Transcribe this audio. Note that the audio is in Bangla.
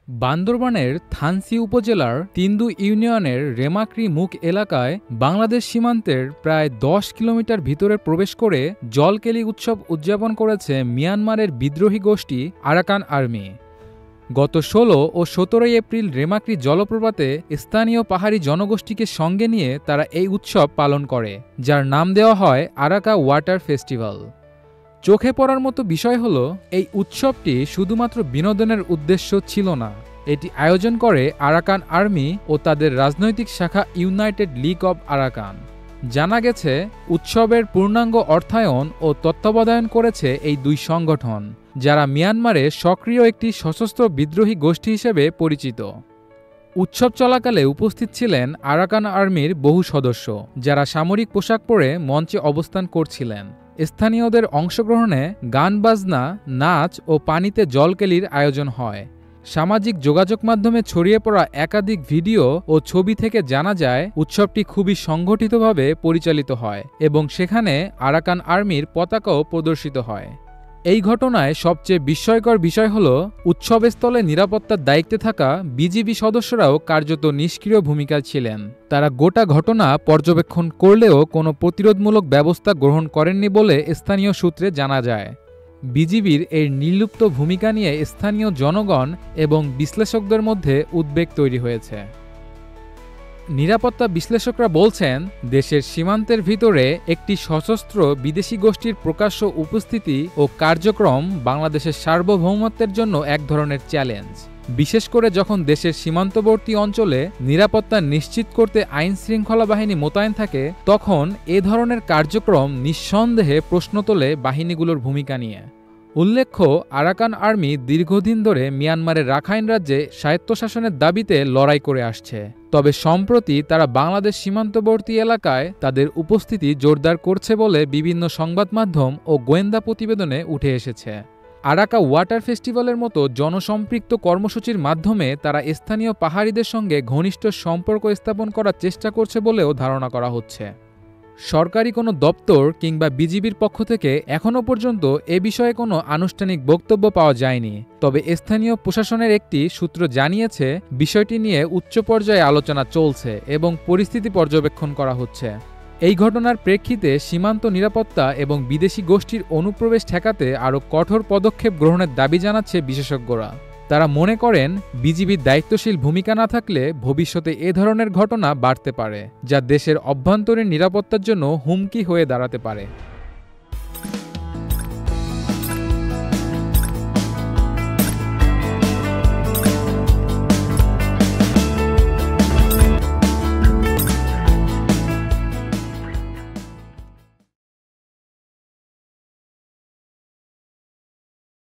বান্দরবানের থানচি উপজেলার তিন্দু ইউনিয়নের রেমাক্রি মুখ এলাকায় বাংলাদেশ সীমান্তের প্রায় ১০ কিলোমিটার ভিতরে প্রবেশ করে জলকেলি উৎসব উদযাপন করেছে মিয়ানমারের বিদ্রোহী গোষ্ঠী আরাকান আর্মি। গত ১৬ ও ১৭ এপ্রিল রেমাক্রি জলপ্রপাতে স্থানীয় পাহাড়ি জনগোষ্ঠীকে সঙ্গে নিয়ে তারা এই উৎসব পালন করে, যার নাম দেওয়া হয় আরাকা ওয়াটার ফেস্টিভ্যাল। চোখে পড়ার মতো বিষয় হলো, এই উৎসবটি শুধুমাত্র বিনোদনের উদ্দেশ্য ছিল না। এটি আয়োজন করে আরাকান আর্মি ও তাদের রাজনৈতিক শাখা ইউনাইটেড লীগ অব আরাকান। জানা গেছে, উৎসবের পূর্ণাঙ্গ অর্থায়ন ও তত্ত্বাবধান করেছে এই দুই সংগঠন, যারা মিয়ানমারে সক্রিয় একটি সশস্ত্র বিদ্রোহী গোষ্ঠী হিসেবে পরিচিত। উৎসব চলাকালে উপস্থিত ছিলেন আরাকান আর্মির বহু সদস্য, যারা সামরিক পোশাক পরে মঞ্চে অবস্থান করছিলেন। স্থানীয়দের অংশগ্রহণে গান বাজনা, নাচ ও পানিতে জলকেলির আয়োজন হয়। সামাজিক যোগাযোগ মাধ্যমে ছড়িয়ে পড়া একাধিক ভিডিও ও ছবি থেকে জানা যায়, উৎসবটি খুবই সংগঠিতভাবে পরিচালিত হয় এবং সেখানে আরাকান আর্মির পতাকাও প্রদর্শিত হয়। এই ঘটনায় সবচেয়ে বিস্ময়কর বিষয় হল, উৎসবস্থলে নিরাপত্তার দায়িত্বে থাকা বিজিবি সদস্যরাও কার্যত নিষ্ক্রিয় ভূমিকায় ছিলেন। তারা গোটা ঘটনা পর্যবেক্ষণ করলেও কোনো প্রতিরোধমূলক ব্যবস্থা গ্রহণ করেননি বলে স্থানীয় সূত্রে জানা যায়। বিজিবির এই নির্লিপ্ত ভূমিকা নিয়ে স্থানীয় জনগণ এবং বিশ্লেষকদের মধ্যে উদ্বেগ তৈরি হয়েছে। নিরাপত্তা বিশ্লেষকরা বলছেন, দেশের সীমান্তের ভিতরে একটি সশস্ত্র বিদেশি গোষ্ঠীর প্রকাশ্য উপস্থিতি ও কার্যক্রম বাংলাদেশের সার্বভৌমত্বের জন্য এক ধরনের চ্যালেঞ্জ। বিশেষ করে যখন দেশের সীমান্তবর্তী অঞ্চলে নিরাপত্তা নিশ্চিত করতে আইনশৃঙ্খলা বাহিনী মোতায়েন থাকে, তখন এ ধরনের কার্যক্রম নিঃসন্দেহে প্রশ্ন তোলে বাহিনীগুলোর ভূমিকা নিয়ে। উল্লেখ্য, আরাকান আর্মি দীর্ঘদিন ধরে মিয়ানমারের রাখাইন রাজ্যে স্বায়ত্তশাসনের দাবিতে লড়াই করে আসছে। তবে সম্প্রতি তারা বাংলাদেশ সীমান্তবর্তী এলাকায় তাদের উপস্থিতি জোরদার করছে বলে বিভিন্ন সংবাদ মাধ্যম ও গোয়েন্দা প্রতিবেদনে উঠে এসেছে। আরাকা ওয়াটার ফেস্টিভ্যালের মতো জনসম্পৃক্ত কর্মসূচির মাধ্যমে তারা স্থানীয় পাহাড়িদের সঙ্গে ঘনিষ্ঠ সম্পর্ক স্থাপন করার চেষ্টা করছে বলেও ধারণা করা হচ্ছে। সরকারি কোনো দপ্তর কিংবা বিজিবির পক্ষ থেকে এখনও পর্যন্ত এ বিষয়ে কোনো আনুষ্ঠানিক বক্তব্য পাওয়া যায়নি। তবে স্থানীয় প্রশাসনের একটি সূত্র জানিয়েছে, বিষয়টি নিয়ে উচ্চ পর্যায়ে আলোচনা চলছে এবং পরিস্থিতি পর্যবেক্ষণ করা হচ্ছে। এই ঘটনার প্রেক্ষিতে সীমান্ত নিরাপত্তা এবং বিদেশি গোষ্ঠীর অনুপ্রবেশ ঠেকাতে আরও কঠোর পদক্ষেপ গ্রহণের দাবি জানাচ্ছে বিশেষজ্ঞরা। তারা মনে করেন, বিজিবির দায়িত্বশীল ভূমিকা না থাকলে ভবিষ্যতে এ ধরনের ঘটনা বাড়তে পারে, যা দেশের অভ্যন্তরীণ নিরাপত্তার জন্য হুমকি হয়ে দাঁড়াতে পারে।